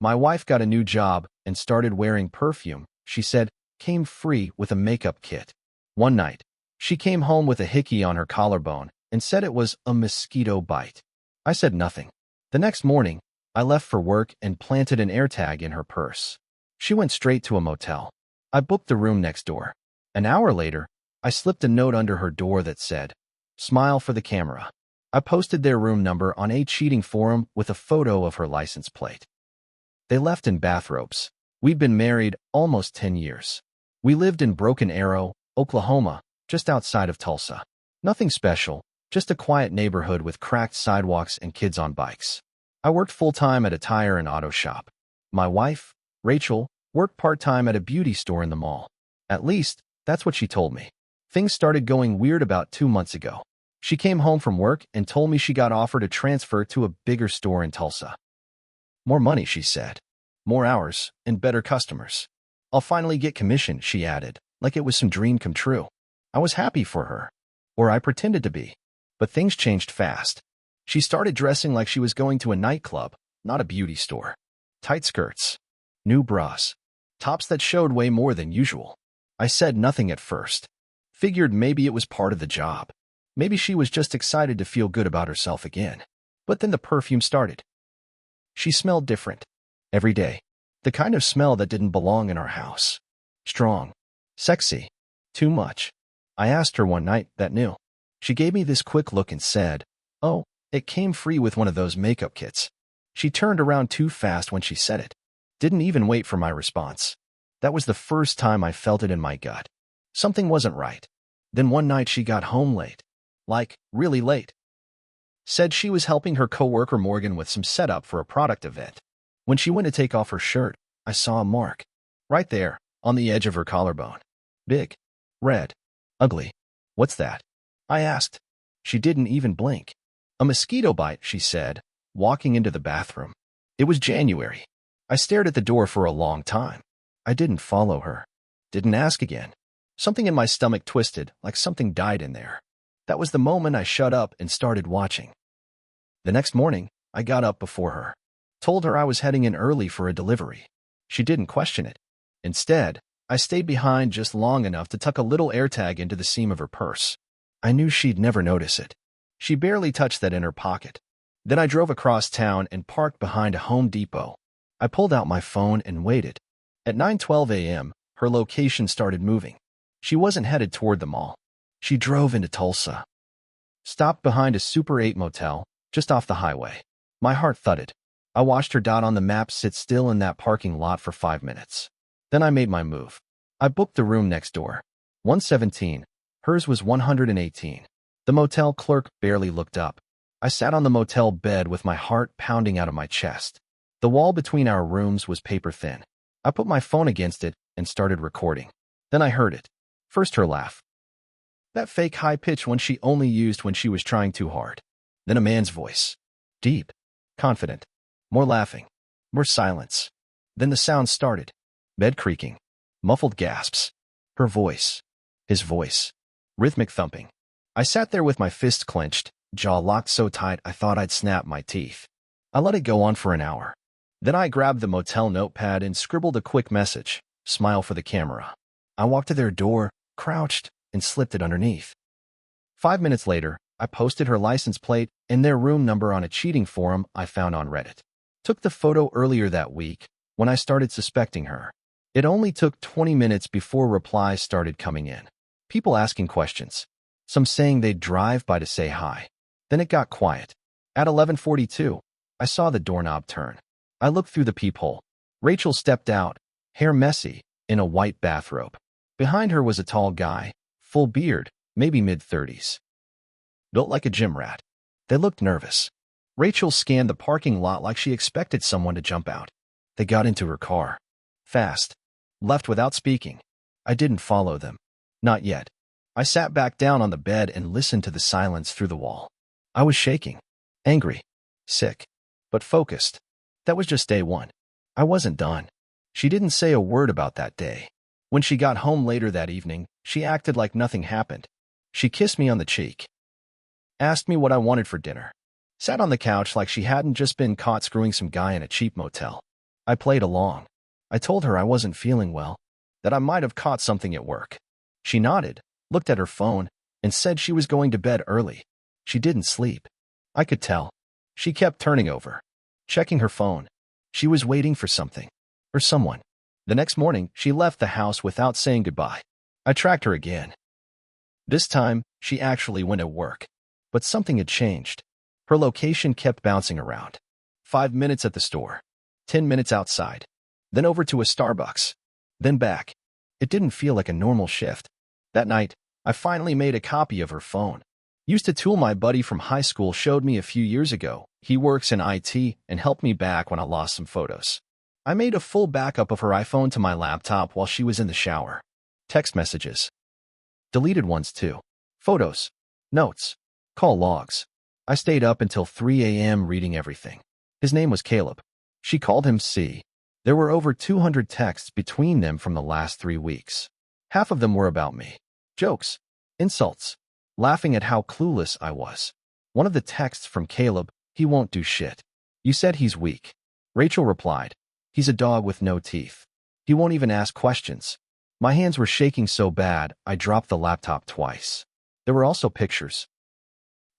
My wife got a new job and started wearing perfume, she said, came free with a makeup kit. One night, she came home with a hickey on her collarbone and said it was a mosquito bite. I said nothing. The next morning, I left for work and planted an AirTag in her purse. She went straight to a motel. I booked the room next door. An hour later, I slipped a note under her door that said, "Smile for the camera." I posted their room number on a cheating forum with a photo of her license plate. They left in bathrobes. We'd been married almost 10 years. We lived in Broken Arrow, Oklahoma, just outside of Tulsa. Nothing special, just a quiet neighborhood with cracked sidewalks and kids on bikes. I worked full-time at a tire and auto shop. My wife, Rachel, worked part-time at a beauty store in the mall. At least, that's what she told me. Things started going weird about 2 months ago. She came home from work and told me she got offered a transfer to a bigger store in Tulsa. More money, she said. More hours and better customers. I'll finally get commission, she added, like it was some dream come true. I was happy for her. Or I pretended to be. But things changed fast. She started dressing like she was going to a nightclub, not a beauty store. Tight skirts. New bras. Tops that showed way more than usual. I said nothing at first. Figured maybe it was part of the job. Maybe she was just excited to feel good about herself again. But then the perfume started. She smelled different. Every day. The kind of smell that didn't belong in our house. Strong. Sexy. Too much. I asked her one night that knew. She gave me this quick look and said, "Oh, it came free with one of those makeup kits." She turned around too fast when she said it. Didn't even wait for my response. That was the first time I felt it in my gut. Something wasn't right. Then one night she got home late. Like, really late. Said she was helping her coworker Morgan with some setup for a product event. When she went to take off her shirt, I saw a mark. Right there, on the edge of her collarbone. Big. Red. Ugly. "What's that?" I asked. She didn't even blink. "A mosquito bite," she said, walking into the bathroom. It was January. I stared at the door for a long time. I didn't follow her. Didn't ask again. Something in my stomach twisted, like something died in there. That was the moment I shut up and started watching. The next morning, I got up before her. Told her I was heading in early for a delivery. She didn't question it. Instead, I stayed behind just long enough to tuck a little AirTag into the seam of her purse. I knew she'd never notice it. She barely touched that in her pocket. Then I drove across town and parked behind a Home Depot. I pulled out my phone and waited. At 9:12 a.m., her location started moving. She wasn't headed toward the mall. She drove into Tulsa. Stopped behind a Super 8 motel, just off the highway. My heart thudded. I watched her dot on the map sit still in that parking lot for 5 minutes. Then I made my move. I booked the room next door. 117. Hers was 118. The motel clerk barely looked up. I sat on the motel bed with my heart pounding out of my chest. The wall between our rooms was paper thin. I put my phone against it and started recording. Then I heard it. First her laugh. That fake high pitch one she only used when she was trying too hard. Then a man's voice. Deep. Confident. More laughing. More silence. Then the sound started. Bed creaking. Muffled gasps. Her voice. His voice. Rhythmic thumping. I sat there with my fists clenched, jaw locked so tight I thought I'd snap my teeth. I let it go on for an hour. Then I grabbed the motel notepad and scribbled a quick message. Smile for the camera. I walked to their door, crouched, and slipped it underneath. 5 minutes later, I posted her license plate and their room number on a cheating forum I found on Reddit. Took the photo earlier that week, when I started suspecting her. It only took 20 minutes before replies started coming in. People asking questions. Some saying they'd drive by to say hi. Then it got quiet. At 11:42, I saw the doorknob turn. I looked through the peephole. Rachel stepped out, hair messy, in a white bathrobe. Behind her was a tall guy, full beard, maybe mid-30s. Built like a gym rat. They looked nervous. Rachel scanned the parking lot like she expected someone to jump out. They got into her car. Fast. Left without speaking. I didn't follow them. Not yet. I sat back down on the bed and listened to the silence through the wall. I was shaking. Angry. Sick. But focused. That was just day one. I wasn't done. She didn't say a word about that day. When she got home later that evening, she acted like nothing happened. She kissed me on the cheek. Asked me what I wanted for dinner. Sat on the couch like she hadn't just been caught screwing some guy in a cheap motel. I played along. I told her I wasn't feeling well, that I might have caught something at work. She nodded, looked at her phone, and said she was going to bed early. She didn't sleep. I could tell. She kept turning over, checking her phone. She was waiting for something, or someone. The next morning, she left the house without saying goodbye. I tracked her again. This time, she actually went at work. But something had changed. Her location kept bouncing around. 5 minutes at the store, 10 minutes outside, then over to a Starbucks, then back. It didn't feel like a normal shift. That night, I finally made a copy of her phone. Used a tool my buddy from high school showed me a few years ago. He works in IT and helped me back when I lost some photos. I made a full backup of her iPhone to my laptop while she was in the shower. Text messages. Deleted ones too. Photos. Notes. Call logs. I stayed up until 3 a.m. reading everything. His name was Caleb. She called him C. There were over 200 texts between them from the last 3 weeks. Half of them were about me. Jokes. Insults. Laughing at how clueless I was. One of the texts from Caleb, he won't do shit. You said he's weak. Rachel replied, he's a dog with no teeth. He won't even ask questions. My hands were shaking so bad, I dropped the laptop twice. There were also pictures.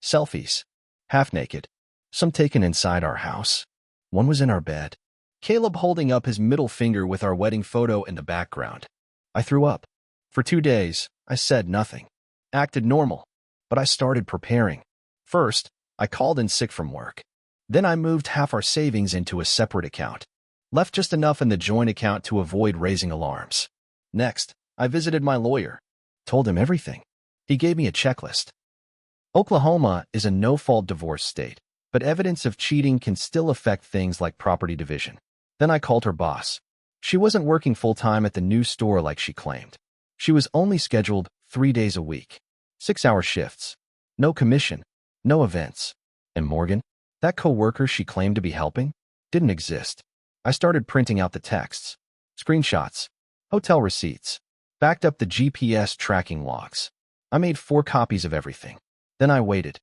Selfies. Half naked. Some taken inside our house. One was in our bed. Caleb holding up his middle finger with our wedding photo in the background. I threw up. For 2 days, I said nothing. Acted normal. But I started preparing. First, I called in sick from work. Then I moved half our savings into a separate account. Left just enough in the joint account to avoid raising alarms. Next, I visited my lawyer. Told him everything. He gave me a checklist. Oklahoma is a no-fault divorce state, but evidence of cheating can still affect things like property division. Then I called her boss. She wasn't working full-time at the new store like she claimed. She was only scheduled 3 days a week. 6-hour shifts. No commission. No events. And Morgan, that co-worker she claimed to be helping, didn't exist. I started printing out the texts, screenshots, hotel receipts, backed up the GPS tracking logs. I made 4 copies of everything. Then I waited.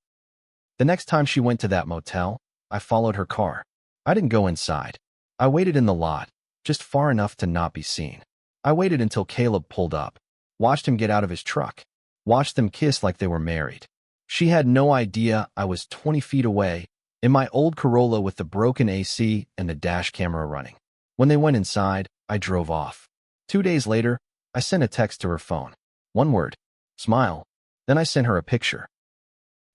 The next time she went to that motel, I followed her car. I didn't go inside. I waited in the lot, just far enough to not be seen. I waited until Caleb pulled up, watched him get out of his truck, watched them kiss like they were married. She had no idea I was 20 feet away, in my old Corolla with the broken AC and the dash camera running. When they went inside, I drove off. 2 days later, I sent a text to her phone. 1 word. Smile. Then I sent her a picture.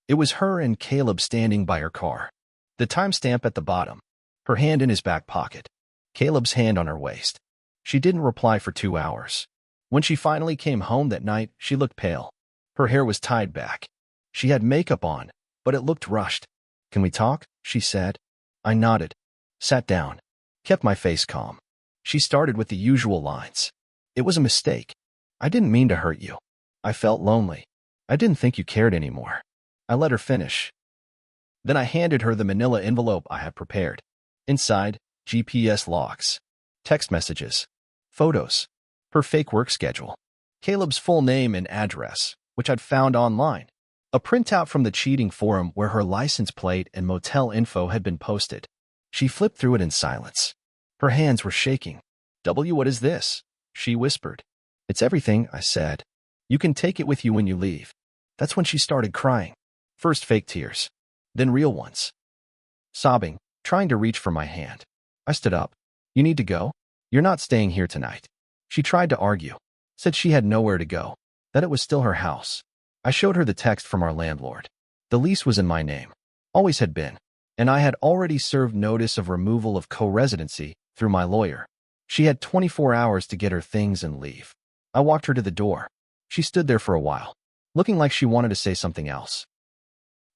It was her and Caleb standing by her car. The timestamp at the bottom. Her hand in his back pocket. Caleb's hand on her waist. She didn't reply for 2 hours. When she finally came home that night, she looked pale. Her hair was tied back. She had makeup on, but it looked rushed. Can we talk? She said. I nodded. Sat down. Kept my face calm. She started with the usual lines. It was a mistake. I didn't mean to hurt you. I felt lonely. I didn't think you cared anymore. I let her finish. Then I handed her the manila envelope I had prepared. Inside, GPS logs, text messages, photos, her fake work schedule, Caleb's full name and address, which I'd found online, a printout from the cheating forum where her license plate and motel info had been posted. She flipped through it in silence. Her hands were shaking. What is this? She whispered. It's everything, I said. You can take it with you when you leave. That's when she started crying. First fake tears, then real ones. Sobbing, trying to reach for my hand. I stood up. You need to go? You're not staying here tonight. She tried to argue, said she had nowhere to go, that it was still her house. I showed her the text from our landlord. The lease was in my name, always had been, and I had already served notice of removal of co-residency through my lawyer. She had 24 hours to get her things and leave. I walked her to the door. She stood there for a while, looking like she wanted to say something else.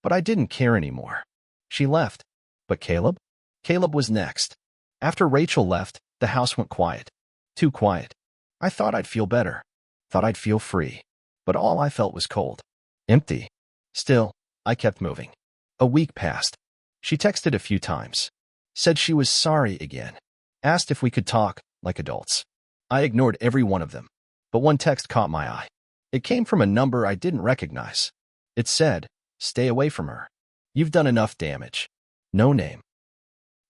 But I didn't care anymore. She left. But Caleb? Caleb was next. After Rachel left, the house went quiet. Too quiet. I thought I'd feel better. Thought I'd feel free. But all I felt was cold. Empty. Still, I kept moving. A week passed. She texted a few times. Said she was sorry again. Asked if we could talk, like adults. I ignored every one of them. But one text caught my eye. It came from a number I didn't recognize. It said, stay away from her. You've done enough damage. No name.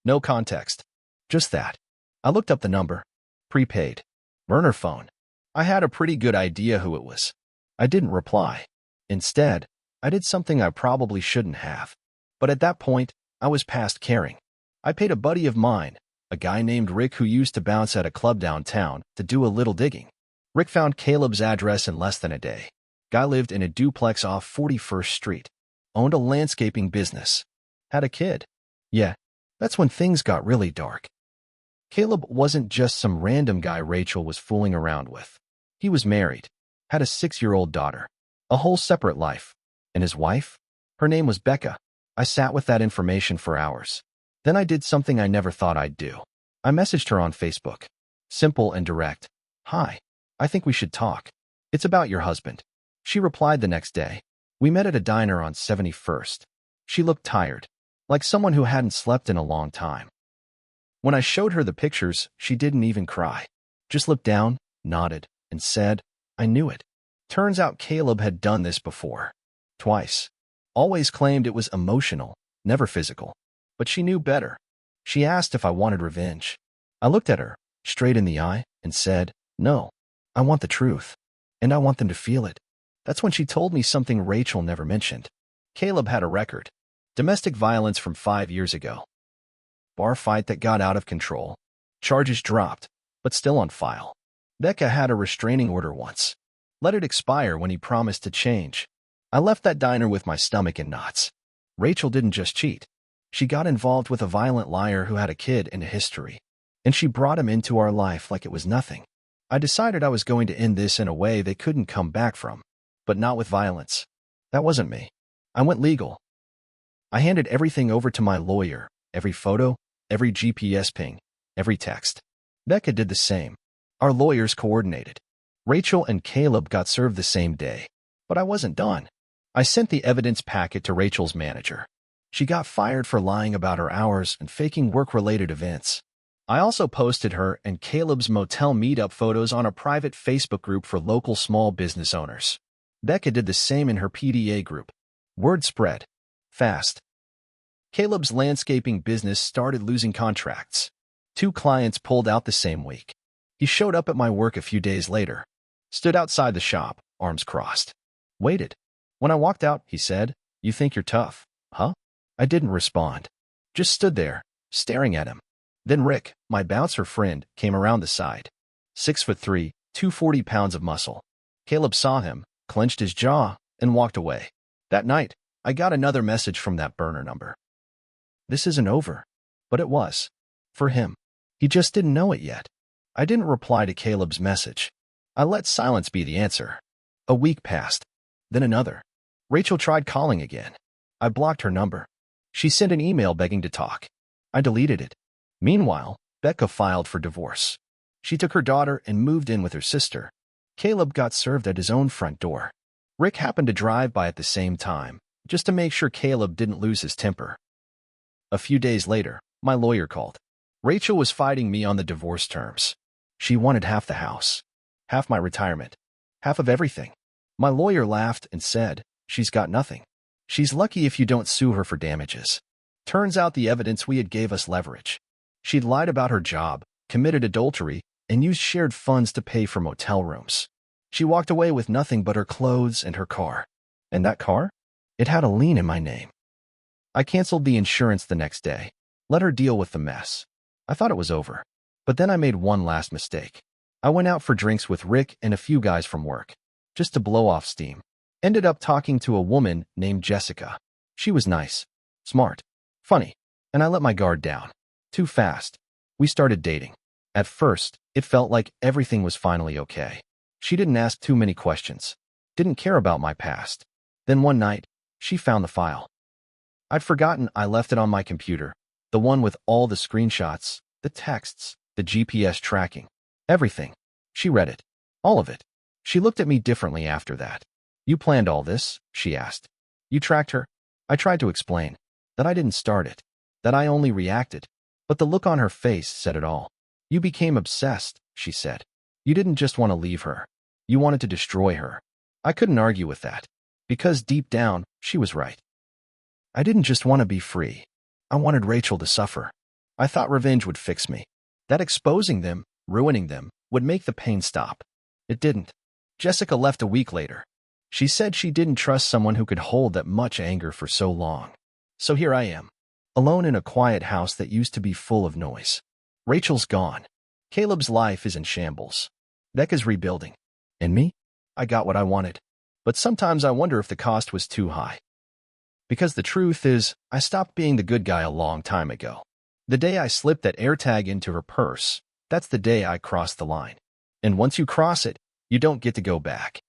No context. Just that. I looked up the number. Prepaid. Burner phone. I had a pretty good idea who it was. I didn't reply. Instead, I did something I probably shouldn't have. But at that point, I was past caring. I paid a buddy of mine, a guy named Rick who used to bounce at a club downtown, to do a little digging. Rick found Caleb's address in less than a day. Guy lived in a duplex off 41st Street. Owned a landscaping business. Had a kid. Yeah, that's when things got really dark. Caleb wasn't just some random guy Rachel was fooling around with. He was married, had a 6-year-old daughter, a whole separate life. And his wife? Her name was Becca. I sat with that information for hours. Then I did something I never thought I'd do. I messaged her on Facebook. Simple and direct. Hi, I think we should talk. It's about your husband. She replied the next day. We met at a diner on 71st. She looked tired, like someone who hadn't slept in a long time. When I showed her the pictures, she didn't even cry. Just looked down, nodded, and said, I knew it. Turns out Caleb had done this before. Twice. Always claimed it was emotional, never physical. But she knew better. She asked if I wanted revenge. I looked at her, straight in the eye, and said, no, I want the truth. And I want them to feel it. That's when she told me something Rachel never mentioned. Caleb had a record. Domestic violence from 5 years ago. Bar fight that got out of control. Charges dropped, but still on file. Becca had a restraining order once. Let it expire when he promised to change. I left that diner with my stomach in knots. Rachel didn't just cheat. She got involved with a violent liar who had a kid and a history. And she brought him into our life like it was nothing. I decided I was going to end this in a way they couldn't come back from. But not with violence. That wasn't me. I went legal. I handed everything over to my lawyer, every photo, every GPS ping, every text. Becca did the same. Our lawyers coordinated. Rachel and Caleb got served the same day. But I wasn't done. I sent the evidence packet to Rachel's manager. She got fired for lying about her hours and faking work-related events. I also posted her and Caleb's motel meetup photos on a private Facebook group for local small business owners. Becca did the same in her PDA group. Word spread. Fast. Caleb's landscaping business started losing contracts. 2 clients pulled out the same week. He showed up at my work a few days later. Stood outside the shop, arms crossed. Waited. When I walked out, he said, You think you're tough, huh? I didn't respond. Just stood there, staring at him. Then Rick, my bouncer friend, came around the side. 6'3", 240 pounds of muscle. Caleb saw him, clenched his jaw, and walked away. That night, I got another message from that burner number. This isn't over. But it was. For him. He just didn't know it yet. I didn't reply to Caleb's message. I let silence be the answer. A week passed. Then another. Rachel tried calling again. I blocked her number. She sent an email begging to talk. I deleted it. Meanwhile, Becca filed for divorce. She took her daughter and moved in with her sister. Caleb got served at his own front door. Rick happened to drive by at the same time, just to make sure Caleb didn't lose his temper. A few days later, my lawyer called. Rachel was fighting me on the divorce terms. She wanted half the house, half my retirement, half of everything. My lawyer laughed and said, She's got nothing. She's lucky if you don't sue her for damages. Turns out the evidence we had gave us leverage. She'd lied about her job, committed adultery, and used shared funds to pay for motel rooms. She walked away with nothing but her clothes and her car. And that car? It had a lien in my name. I canceled the insurance the next day. Let her deal with the mess. I thought it was over. But then I made one last mistake. I went out for drinks with Rick and a few guys from work, just to blow off steam. Ended up talking to a woman named Jessica. She was nice, smart, funny, and I let my guard down. Too fast. We started dating. At first, it felt like everything was finally okay. She didn't ask too many questions. Didn't care about my past. Then one night, she found the file. I'd forgotten I left it on my computer. The one with all the screenshots, the texts, the GPS tracking. Everything. She read it. All of it. She looked at me differently after that. You planned all this? She asked. You tracked her? I tried to explain. That I didn't start it. That I only reacted. But the look on her face said it all. You became obsessed, she said. You didn't just want to leave her. You wanted to destroy her. I couldn't argue with that. Because deep down, she was right. I didn't just want to be free. I wanted Rachel to suffer. I thought revenge would fix me. that exposing them, ruining them, would make the pain stop. It didn't. Jessica left a week later. She said she didn't trust someone who could hold that much anger for so long. So here I am, alone in a quiet house that used to be full of noise. Rachel's gone. Caleb's life is in shambles. Becca's rebuilding. And me? I got what I wanted. But sometimes I wonder if the cost was too high. Because the truth is, I stopped being the good guy a long time ago. The day I slipped that AirTag into her purse, that's the day I crossed the line. And once you cross it, you don't get to go back.